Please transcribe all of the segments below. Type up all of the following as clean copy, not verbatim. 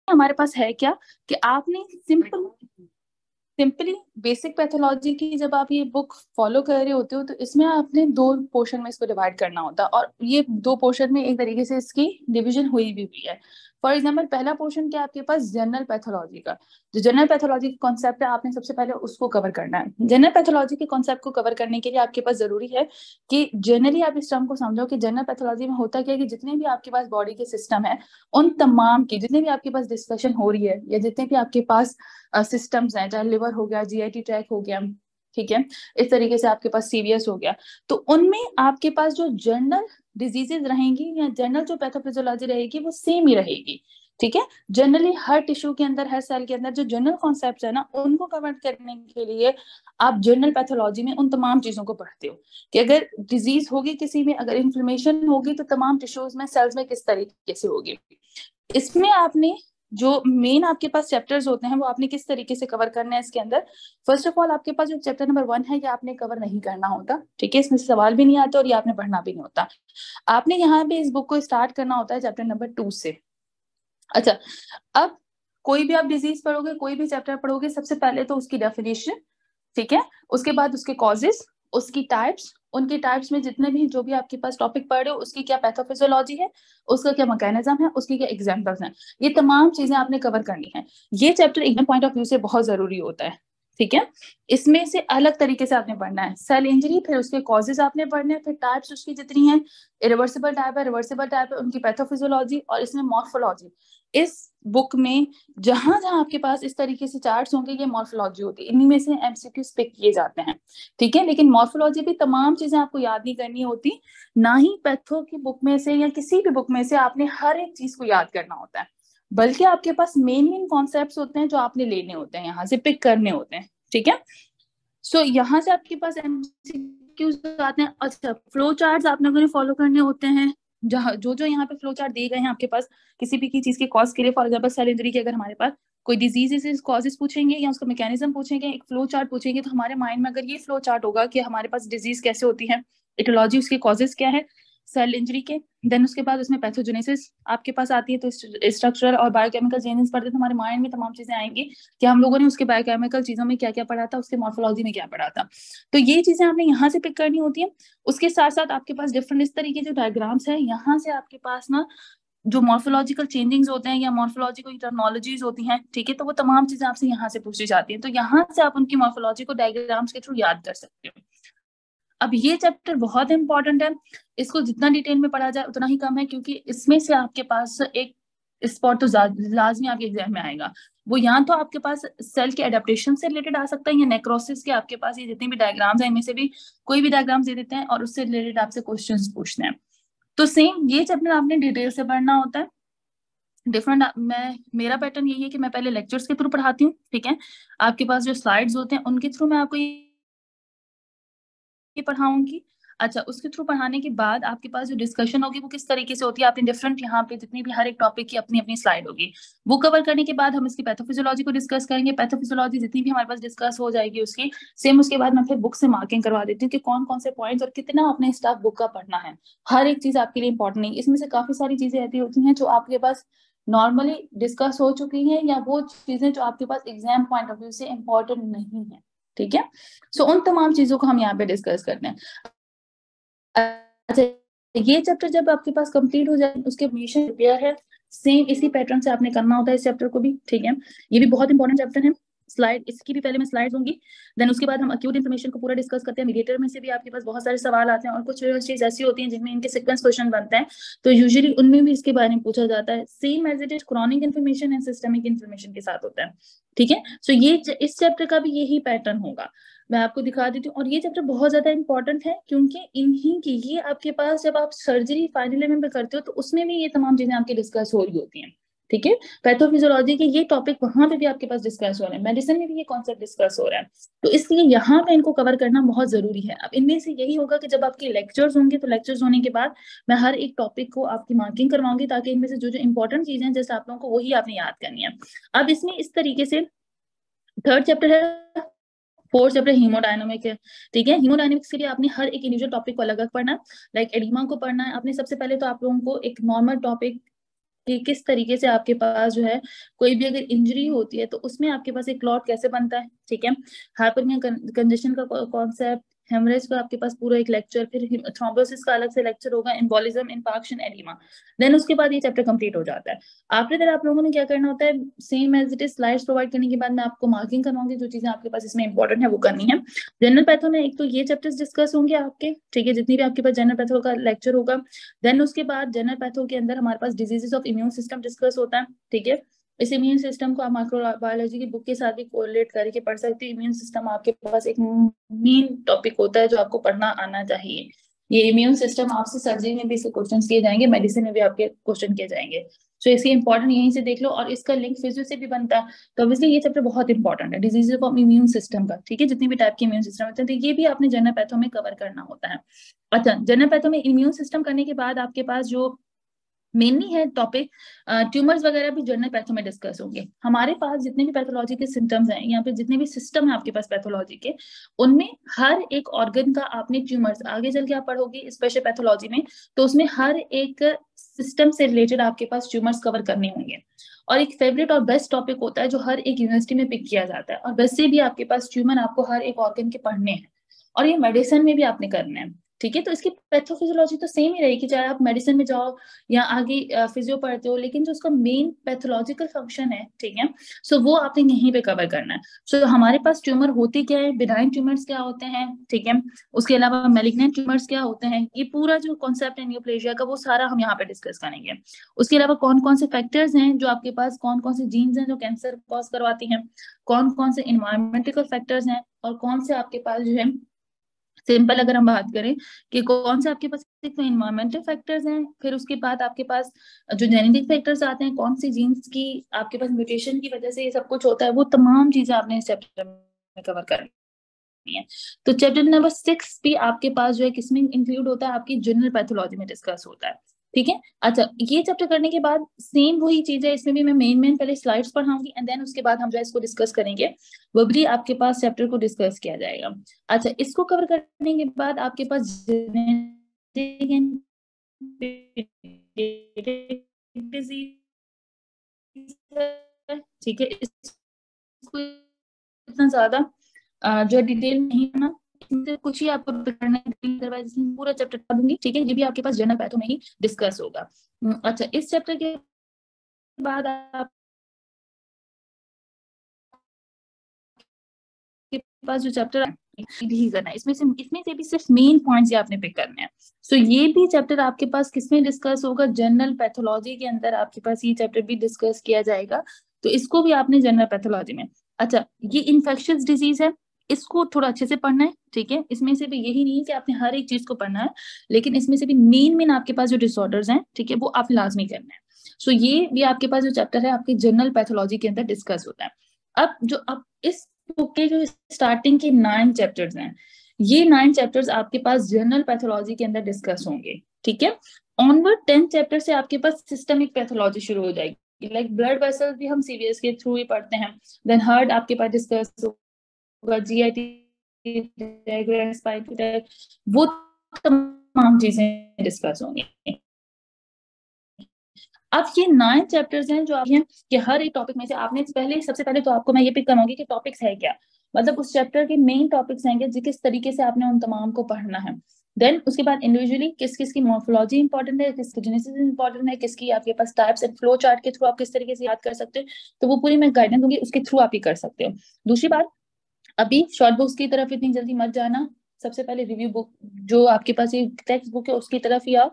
हमारे पास है क्या कि आपने सिंपली बेसिक पैथोलॉजी की जब आप ये बुक फॉलो कर रहे होते हो तो इसमें आपने दो पोर्शन में इसको डिवाइड करना होता है, और ये दो पोर्शन में एक तरीके से इसकी डिवीजन हुई भी हुई है। फॉर एग्जाम्पल, पहला पोर्शन क्या आपके पास जनरल पैथोलॉजी का, जो जनरल पैथोलॉजी का कॉन्सेप्ट है आपने सबसे पहले उसको कवर करना है। जनरल पैथोलॉजी के कॉन्सेप्ट को कवर करने के लिए आपके पास जरूरी है कि जनरली आप इस टर्म को समझो कि जनरल पैथोलॉजी में होता क्या है कि जितने भी आपके पास बॉडी के सिस्टम है उन तमाम की जितने भी आपके पास डिस्कशन हो रही है या जितने भी आपके पास सिस्टम्स हैं, चाहे लिवर हो गया, जीआईटी ट्रैक हो गया, ठीक है, इस तरीके से आपके पास सीवीएस हो गया, तो उनमें आपके पास जो जनरल डिजीजेज रहेंगी या जनरल जो पैथोफिजियोलॉजी रहेगी वो सेम ही रहेगी। ठीक है, जनरली हर टिश्यू के अंदर, हर सेल के अंदर जो जनरल कॉन्सेप्ट है ना उनको कवर करने के लिए आप जनरल पैथोलॉजी में उन तमाम चीजों को पढ़ते हो कि अगर डिजीज होगी किसी में, अगर इन्फ्लेमेशन होगी तो तमाम टिश्यूज में, सेल्स में किस तरीके से होगी। इसमें आपने जो मेन आपके पास चैप्टर्स होते हैं वो आपने किस तरीके से कवर करना है इसके अंदर। फर्स्ट ऑफ ऑल आपके पास जो चैप्टर नंबर 1 है ये आपने कवर नहीं करना होता, ठीक है, इसमें सवाल भी नहीं आता और ये आपने पढ़ना भी नहीं होता। आपने यहाँ पे इस बुक को स्टार्ट करना होता है चैप्टर नंबर 2 से। अच्छा, अब कोई भी आप डिजीज पढ़ोगे, कोई भी चैप्टर पढ़ोगे, सबसे पहले तो उसकी डेफिनेशन, ठीक है, उसके बाद उसके कॉजेस, उसकी टाइप्स, उनके टाइप्स में जितने भी जो भी आपके पास टॉपिक पढ़ रहे हो उसकी क्या पैथोफिजियोलॉजी है, उसका क्या मैकेनिज्म है, उसकी क्या एग्जांपल्स हैं, ये तमाम चीजें आपने कवर करनी है। ये chapter exam point of view से बहुत जरूरी होता है, ठीक है। इसमें से अलग तरीके से आपने पढ़ना है सेल इंजरी, फिर उसके कॉजेज आपने पढ़ने हैं, फिर टाइप्स उसकी जितनी है, इरिवर्सिबल टाइप है, रिवर्सिबल टाइप है, उनकी पैथोफिजियोलॉजी और इसमें मॉर्फोलॉजी। इस बुक में जहां जहां आपके पास इस तरीके से चार्ट्स होंगे ये मॉर्फोलॉजी होती है, इन्हीं में से एमसीक्यूज पिक किए जाते हैं, ठीक है। लेकिन मॉर्फोलॉजी भी तमाम चीजें आपको याद नहीं करनी होती, ना ही पैथो की बुक में से या किसी भी बुक में से आपने हर एक चीज को याद करना होता है, बल्कि आपके पास मेन कॉन्सेप्ट्स होते हैं जो आपने लेने होते हैं, यहाँ से पिक करने होते हैं, ठीक है। सो यहाँ से आपके पास एमसीक्यूज आते हैं। अच्छा, फ्लो चार्ट्स आप लोगों ने फॉलो करने होते हैं, जहाँ जो जो यहाँ पे फ्लो चार्ट दिए गए हैं आपके पास किसी भी की चीज के कॉज के लिए, फॉर एग्जाम्पल सेल इंजरी के अगर हमारे पास कोई डिजीज कॉजेज पूछेंगे या उसका मैकेनिज्म पूछेंगे, एक फ्लो चार्ट पूछेंगे, तो हमारे माइंड में अगर ये फ्लो चार्ट होगा कि हमारे पास डिजीज कैसे होती है, इटोलॉजी उसके कॉजेज क्या है सेल इंजरी के, देन उसके बाद उसमें पैथोजेनेसिस आपके पास आती है, तो स्ट्रक्चरल और बायोकेमिकल चेंजेस पढ़ते तो हमारे माइंड में तमाम चीजें आएंगी कि हम लोगों ने उसके बायोकेमिकल चीजों में क्या क्या पढ़ा था, उसके मॉर्फोलॉजी में क्या पढ़ा था। तो ये चीजें आपने यहाँ से पिक करनी होती है। उसके साथ साथ आपके पास डिफरेंट इस तरीके जो डायग्राम्स है, यहाँ से आपके पास ना जो मॉर्फोलॉजिकल चेंजिंग्स होते हैं या मॉर्फोलॉजिकल टर्मिनोलॉजीज होती हैं, ठीक है, तो वो तमाम चीजें आपसे यहाँ से पूछी जाती है, तो यहाँ से आप उनकी मॉर्फोलॉजी को डायग्राम्स के थ्रू याद कर सकते हो। अब ये चैप्टर बहुत इंपॉर्टेंट है, इसको जितना डिटेल में पढ़ा जाए उतना ही कम है, क्योंकि इसमें से आपके पास एक स्पॉट तो लाजमी आपके एग्जाम में आएगा। वो यहाँ तो आपके पास सेल के एडेप्टेशन से रिलेटेड आ सकता है या नेक्रोसिस के, आपके पास ये जितने भी डायग्राम्स हैं इनमें से भी कोई भी डायग्राम्स दे देते हैं और उससे रिलेटेड आपसे क्वेश्चंस पूछने हैं। तो सेम ये चैप्टर आपने डिटेल से पढ़ना होता है। डिफरेंट मैं मेरा पैटर्न यही है कि मैं पहले लेक्चर्स के थ्रू पढ़ाती हूँ, ठीक है, आपके पास जो स्लाइड्स होते हैं उनके थ्रू मैं आपको ये पढ़ाऊंगी। अच्छा, उसके थ्रू पढ़ाने के बाद आपके पास जो डिस्कशन होगी वो किस तरीके से होती है, आपने डिफरेंट यहाँ पे जितनी भी हर एक टॉपिक की अपनी अपनी स्लाइड होगी, वो कवर करने के बाद हम इसकी पैथोफिजियोलॉजी को डिस्कस करेंगे। पैथोफिजियोलॉजी जितनी भी हमारे पास डिस्कस हो जाएगी उसकी सेम, उसके बाद मैं फिर बुक से मार्किंग करवा देती हूँ कि कौन कौन से पॉइंट्स और कितना अपने स्टाफ बुक का पढ़ना है। हर एक चीज आपके लिए इंपॉर्टेंट नहीं, इसमें से काफी सारी चीजें ऐसी होती हैं जो आपके पास नॉर्मली डिस्कस हो चुकी हैं या वो चीजें जो आपके पास एग्जाम पॉइंट ऑफ व्यू से इंपॉर्टेंट नहीं है, ठीक है। सो उन तमाम चीजों को हम यहाँ पे डिस्कस करते हैं। अच्छा, ये चैप्टर जब आपके पास कंप्लीट हो जाए उसके मिशन प्रिपेयर है, सेम इसी पैटर्न से आपने करना होता है इस चैप्टर को भी, ठीक है। ये भी बहुत इंपॉर्टेंट चैप्टर है। स्लाइड इसकी भी पहले मैं स्लाइड्स दूंगी, देन उसके बाद हम अक्यूट इन्फॉर्मेशन को पूरा डिस्कस करते हैं। मीडिएटर में से भी आपके पास बहुत सारे सवाल आते हैं और कुछ चीज ऐसी होती है जिनमें इनके सीक्वेंस क्वेश्चन बनते हैं, तो यूजुअली उनमें भी इसके बारे में पूछा जाता है, same as it is chronic inflammation and systemic inflammation के साथ होता है, ठीक है। सो ये इस चैप्टर का भी यही पैटर्न होगा, मैं आपको दिखा देती हूँ। और ये चैप्टर बहुत ज्यादा इंपॉर्टेंट है क्योंकि इन्हीं की ये आपके पास जब आप सर्जरी फाइनल में करते हो तो उसमें भी ये तमाम चीजें आपकी डिस्कस हो रही होती हैं, ठीक है। पैथोफिजियोलॉजी के ये टॉपिक वहां पे भी आपके पास डिस्कस हो रहे हैं, मेडिसिन में भी ये कॉन्सेप्ट डिस्कस हो रहा है, तो इसलिए यहाँ पे इनको कवर करना बहुत जरूरी है। अब इनमें से यही होगा कि जब आपके लेक्चर्स होंगे तो लेक्चर्स होने के बाद मैं हर एक टॉपिक को आपकी मार्किंग करवाऊंगी ताकि इनमें से जो जो इंपॉर्टेंट चीजें हैं जैसे आप लोगों को वही आपने याद करनी है। अब इसमें इस तरीके से थर्ड चैप्टर है, फोर्थ चैप्टर हीमोडायनामिक है, ठीक है। हीमोडायनामिक्स के लिए आपने हर एक इंडिविजुअल टॉपिक को अलग अलग पढ़ना है, लाइक एडिमा को पढ़ना है आपने सबसे पहले, तो आप लोगों को एक नॉर्मल टॉपिक कि किस तरीके से आपके पास जो है कोई भी अगर इंजरी होती है तो उसमें आपके पास एक क्लॉट कैसे बनता है, ठीक है, हाइपरनिया कंजेशन का कॉन्सेप्ट, हेमरेज का आपके पास पूरा एक लेक्चर, फिर थ्रोम्बोसिस का अलग से लेक्चर होगा, एम्बोलिज्म, इंफाक्शन, एडिमा, देन उसके बाद ये चैप्टर कंप्लीट हो जाता है। आफ्टर दैट आप लोगों ने क्या करना होता है, same as it is slides provide करने के बाद मैं आपको मार्किंग करवाऊंगी, जो चीजें आपके पास इसमें इंपॉर्टेंट है वो करनी है। जनरल पैथो में एक तो ये चैप्टर्स डिस्कस होंगे आपके, ठीक है, जितनी भी आपके पास जनरल पैथो का लेक्चर होगा। देन उसके बाद जनरल पैथो के अंदर हमारे पास diseases of immune system discuss होता है, ठीक है। इस इम्यून सिस्टम को आप माइक्रोबायोलॉजी की बुक के साथ भी कोरिलेट करके पढ़ सकते हैं। इम्यून सिस्टम आपके पास एक मेन टॉपिक होता है जो आपको पढ़ना आना चाहिए। ये इम्यून सिस्टम आपसे सर्जरी में भी इसके क्वेश्चन किए जाएंगे, मेडिसिन में भी आपके क्वेश्चन किए जाएंगे। सो इसकी इंपॉर्टेंट यहीं से देख लो, और इसका लिंक फिजियो से भी बनता है। तो ऑब्वियसली ये चैप्टर बहुत इंपॉर्टेंट है डिजीजेस ऑफ इम्यून सिस्टम का, ठीक है, जितनी भी टाइप के इम्यून सिस्टम होते हैं तो ये भी आपने जनरल पैथो में कवर करना होता है। अच्छा, जनरल पैथो में इम्यून सिस्टम करने के बाद आपके पास जो मेनली है टॉपिक, ट्यूमर्स वगैरह भी जनरल पैथो में डिस्कस होंगे। हमारे पास जितने भी पैथोलॉजी के सिम्टम्स हैं या फिर जितने भी सिस्टम है आपके पास पैथोलॉजी के, उनमें हर एक ऑर्गन का आपने ट्यूमर्स आगे चल के आप पढ़ोगे स्पेशल पैथोलॉजी में, तो उसमें हर एक सिस्टम से रिलेटेड आपके पास ट्यूमर्स कवर करने होंगे। और एक फेवरेट और बेस्ट टॉपिक होता है जो हर एक यूनिवर्सिटी में पिक किया जाता है, और वैसे भी आपके पास ट्यूमर आपको हर एक ऑर्गन के पढ़ने हैं, और ये मेडिसिन में भी आपने करना है, ठीक है। तो इसकी पैथोफिजियोलॉजी तो सेम ही रहेगी, चाहे आप मेडिसिन में जाओ या आगे फिजियो पढ़ते हो, लेकिन जो उसका मेन पैथोलॉजिकल फंक्शन है, ठीक है, सो वो आपने यहीं पे कवर करना है। सो हमारे पास ट्यूमर होती क्या है, बिनाइन ट्यूमर्स क्या होते हैं, ठीक है, उसके अलावा मैलिग्नेंट ट्यूमर्स क्या होते हैं, ये पूरा जो कॉन्सेप्ट है न्यूप्लेजिया का वो सारा हम यहाँ पे डिस्कस करेंगे। उसके अलावा कौन कौन से फैक्टर्स हैं जो आपके पास, कौन कौन से जीन्स हैं जो कैंसर कॉज करवाती हैं, कौन कौन से इन्वायरमेंटल फैक्टर्स हैं, और कौन से आपके पास जो है, सिंपल अगर हम बात करें कि कौन से आपके पास एक तो इन्वायरमेंटल फैक्टर्स हैं, फिर उसके बाद आपके पास जो जेनेटिक फैक्टर्स आते हैं, कौन सी जीन्स की आपके पास म्यूटेशन की वजह से ये सब कुछ होता है, वो तमाम चीजें आपने इस चैप्टर में कवर करनी है। तो चैप्टर नंबर 6 भी आपके पास जो है किसमें इंक्लूड होता है, आपकी जनरल पैथोलॉजी में डिस्कस होता है, ठीक है। अच्छा, ये चैप्टर करने के बाद सेम वही चीज है, इसमें भी मैं मेन पहले स्लाइड्स पढ़ाऊंगी एंड देन उसके बाद हम जो है इसको डिस्कस करेंगे, वो भी आपके पास चैप्टर को डिस्कस किया जाएगा। अच्छा, इसको कवर करने के बाद आपके पास ठीक है, इसको इतना ज्यादा जो डिटेल नहीं है ना, इसमें कुछ ही आपको करना है, पूरा चैप्टर पढ़ा दूंगी, ठीक है, ये भी आपके पास जनरल पैथो में ही डिस्कस होगा। अच्छा, इस चैप्टर के बाद आप के पास जो चैप्टर ही करना है, इसमें से भी सिर्फ मेन पॉइंट्स ही आपने पिक करने हैं। सो ये भी चैप्टर आपके पास किसमें डिस्कस होगा, जनरल पैथोलॉजी के अंदर आपके पास ये चैप्टर भी डिस्कस किया जाएगा, तो इसको भी आपने जनरल पैथोलॉजी में। अच्छा, ये इन्फेक्शियस डिजीज है, इसको थोड़ा अच्छे से पढ़ना है, ठीक है, इसमें से भी यही नहीं है कि आपने हर एक चीज को पढ़ना है, लेकिन इसमें से भी मेन आपके पास जो डिसऑर्डर्स हैं, ठीक है, वो आप लाजमी करना है। सो ये भी आपके पास जो चैप्टर है आपके जनरल पैथोलॉजी के अंदर डिस्कस होता है। अब इस बुक के जो स्टार्टिंग के 9 चैप्टर्स हैं, ये 9 चैप्टर्स आपके पास जनरल पैथोलॉजी के अंदर डिस्कस होंगे, ठीक है। ऑनवर्ड 10 चैप्टर से आपके पास सिस्टमिक पैथोलॉजी शुरू हो जाएगी, लाइक ब्लड वेसल्स भी हम सीवीएस के थ्रू ही पढ़ते हैं, देन हार्ट आपके पास डिस्कस होगा, जीआईटी, वो तमाम चीजें डिस्कस होंगी। अब ये 9 चैप्टर्स हैं जो आप हैं कि हर एक टॉपिक में से आपने पहले, सबसे पहले तो आपको मैं ये पिक कराऊंगी कि टॉपिक्स है क्या, मतलब उस चैप्टर के मेन टॉपिक्स हैं जो किस तरीके से आपने उन तमाम को पढ़ना है। देन उसके बाद इंडिविजुअली किस किस की मॉर्फोलॉजी इंपॉर्टेंट है, किसकी जेनेसिस इंपॉर्टेंट है, किसकी आपके पास टाइप्स एंड फ्लो चार्ट के थ्रू आप किस तरीके से याद कर सकते हो, तो वो पूरी मैं गाइडेंस दूंगी, उसके थ्रू आप ही कर सकते हो। दूसरी बात, अभी शॉर्ट बुक्स की तरफ इतनी जल्दी मत जाना, सबसे पहले रिव्यू बुक जो आपके पास ये टेक्स्ट बुक है उसकी तरफ ही आओ,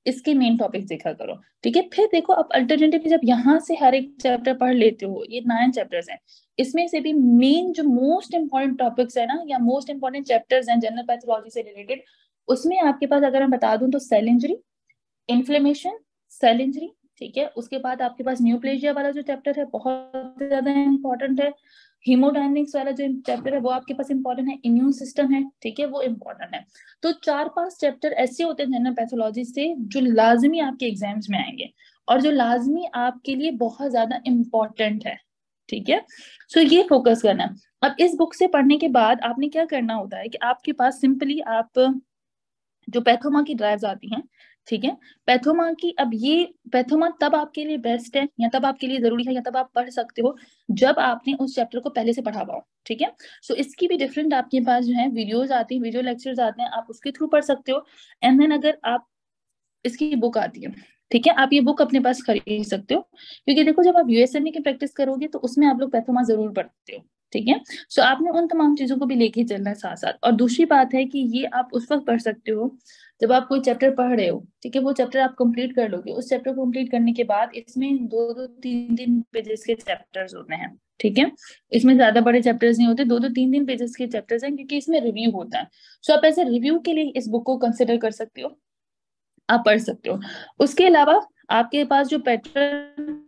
इसके मेन टॉपिक देखा करो, ठीक है। फिर देखो, अब अल्टरनेटिवली जब यहाँ से हर एक चैप्टर पढ़ लेते हो, ये 9 चैप्टर्स हैं, इसमें से भी मेन जो मोस्ट इंपॉर्टेंट टॉपिक्स है ना, या मोस्ट इंपॉर्टेंट चैप्टर्स हैं जनरल पैथोलॉजी से रिलेटेड, उसमें आपके पास अगर मैं बता दूं तो cell injury, inflammation, cell injury, ठीक है, उसके बाद आपके पास न्यूप्लेजिया वाला जो चैप्टर है बहुत ज्यादा इंपॉर्टेंट है, हीमोडायनेमिक्स वाला जो चैप्टर है वो आपके पास इंपॉर्टेंट है, इम्यून सिस्टम है, ठीक है, वो इंपॉर्टेंट है। तो 4-5 चैप्टर ऐसे होते हैं जनरल पैथोलॉजी से जो लाजमी आपके एग्जाम्स में आएंगे, और जो लाजमी आपके लिए बहुत ज्यादा इंपॉर्टेंट है, ठीक है। सो ये फोकस करना है। अब इस बुक से पढ़ने के बाद आपने क्या करना होता है कि आपके पास सिंपली आप जो पैथोमा की ड्राइव्स आती हैं, ठीक है। पैथोमा की, अब ये पैथोमा तब आपके लिए बेस्ट है या तब आपके लिए जरूरी है या तब आप पढ़ सकते हो जब आपने उस चैप्टर को पहले से पढ़ा हुआ हो। ठीक है। सो इसकी भी डिफरेंट आपके पास जो है वीडियोस आती हैं, वीडियो लेक्चर्स आते हैं, आप उसके थ्रू पढ़ सकते हो। एंड देन अगर आप, इसकी बुक आती है, ठीक है, आप ये बुक अपने पास खरीद सकते हो, क्योंकि देखो जब आप यूएसएमए की प्रैक्टिस करोगे तो उसमें आप लोग पैथोमा जरूर पढ़ते हो। ठीक है। सो आपने उन तमाम चीजों को भी लेके चलना है साथ साथ। और दूसरी बात है कि ये आप उस वक्त पढ़ सकते हो जब आप कोई चैप्टर पढ़ रहे हो। ठीक है। वो चैप्टर आप कंप्लीट कर लोगे, उस चैप्टर को कंप्लीट करने के बाद इसमें 2-2 3-3 पेजेस के चैप्टर्स होते हैं। ठीक है। इसमें ज्यादा बड़े चैप्टर्स नहीं होते, 2-2 3-3 पेजेस के चैप्टर्स हैं, क्योंकि इसमें रिव्यू होता है। सो आप ऐसे रिव्यू के लिए इस बुक को कंसिडर कर सकते हो, आप पढ़ सकते हो। उसके अलावा आपके पास जो पैटर्न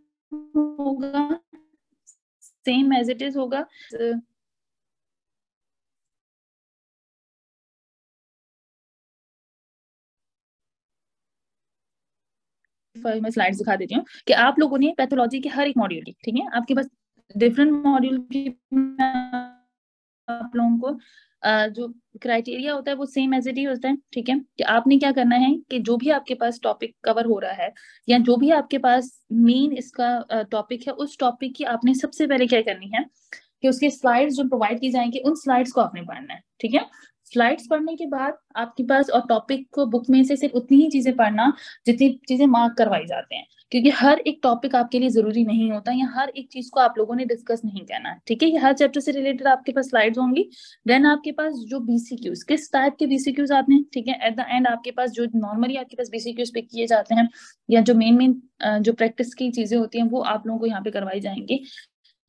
होगा सेम एज इट इज होगा। मैं स्लाइड्स दिखा देती हूँ कि आप लोगों ने पैथोलॉजी के हर एक मॉड्यूल की, ठीक है, आपके पास डिफरेंट मॉड्यूल की, आप लोगों को जो क्राइटेरिया होता है वो सेम एज इट ही होता है। ठीक है। कि आपने क्या करना है कि जो भी आपके पास टॉपिक कवर हो रहा है या जो भी आपके पास मेन इसका टॉपिक है, उस टॉपिक की आपने सबसे पहले क्या करनी है कि उसके स्लाइड्स जो प्रोवाइड की जाएंगी उन स्लाइड्स को आपने पढ़ना है। ठीक है। स्लाइड्स पढ़ने के बाद आपके पास, और टॉपिक को बुक में से सिर्फ उतनी ही चीजें पढ़ना जितनी चीजें मार्क करवाई जाते हैं, क्योंकि हर एक टॉपिक आपके लिए जरूरी नहीं होता या हर एक चीज को आप लोगों ने डिस्कस नहीं करना है। ठीक है। ये हर चैप्टर से रिलेटेड आपके पास स्लाइड्स होंगी। देन आपके पास जो बीसीक्यूज, किस टाइप के बीसीक्यूज आते हैं, ठीक है, एट द एंड आपके पास जो नॉर्मली आपके पास बीसीक्यूज पिक किए जाते हैं या जो मेन मेन जो प्रैक्टिस की चीजें होती हैं वो आप लोगों को यहाँ पे करवाई जाएंगी,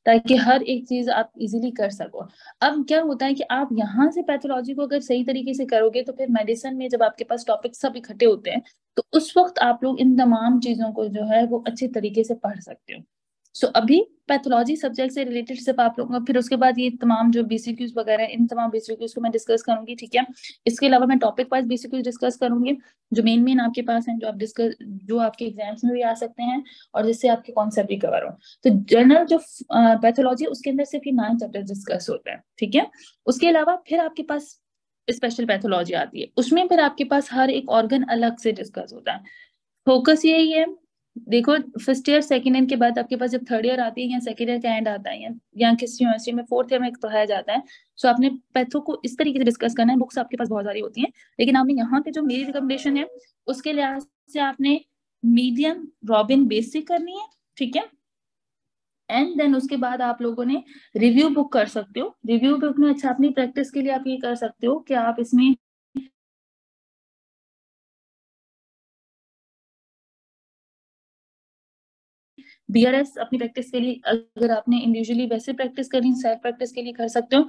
ताकि हर एक चीज आप इजीली कर सको। अब क्या होता है कि आप यहाँ से पैथोलॉजी को अगर सही तरीके से करोगे तो फिर मेडिसिन में जब आपके पास टॉपिक सब इकट्ठे होते हैं तो उस वक्त आप लोग इन तमाम चीजों को जो है वो अच्छे तरीके से पढ़ सकते हो। सो अभी पैथोलॉजी सब्जेक्ट से रिलेटेड सिर्फ आप लोगों का, फिर उसके बाद ये तमाम जो बीसीक्यूज वगैरह हैं, इन तमाम बीसीक्यूज को मैं डिस्कस करूंगी। ठीक है। इसके अलावा मैं टॉपिक वाइज बीसीक्यूज डिस्कस करूंगी जो मेन मेन आपके पास हैं, जो आप डिस्कस, जो आपके एग्जाम्स में भी आ सकते हैं और जिससे आपके कॉन्सेप्ट भी कवर हो। तो जनरल जो पैथोलॉजी है उसके अंदर सिर्फ ये 9 चैप्टर डिस्कस होते हैं। ठीक है। उसके अलावा फिर आपके पास स्पेशल पैथोलॉजी आती है, उसमें फिर आपके पास हर एक ऑर्गन अलग से डिस्कस होता है। फोकस यही है, देखो फर्स्ट ईयर सेकेंड ईयर के बाद आपके पास जब थर्ड ईयर आती है या सेकेंड ईयर का एंड आता है या किसी यूनिवर्सिटी में फोर्थ ईयर में पढ़ाया जाता है, सो आपने पैथो को इस तरीके से डिस्कस करना है। बुक्स आपके पास बहुत सारी होती हैं, लेकिन आपने यहाँ पे जो मेरी रिकमेंडेशन है उसके लिहाज से आपने मीडियम रॉबिन बेसिक करनी है। ठीक है। एंड देन उसके बाद आप लोगों ने रिव्यू बुक कर सकते हो। रिव्यू बुक में अच्छा अपनी प्रैक्टिस के लिए आप ये कर सकते हो कि आप इसमें बीआरएस अपनी प्रैक्टिस के लिए, अगर आपने इंडिविजुअली वैसे प्रैक्टिस करनी, सेल्फ प्रैक्टिस के लिए कर सकते हो,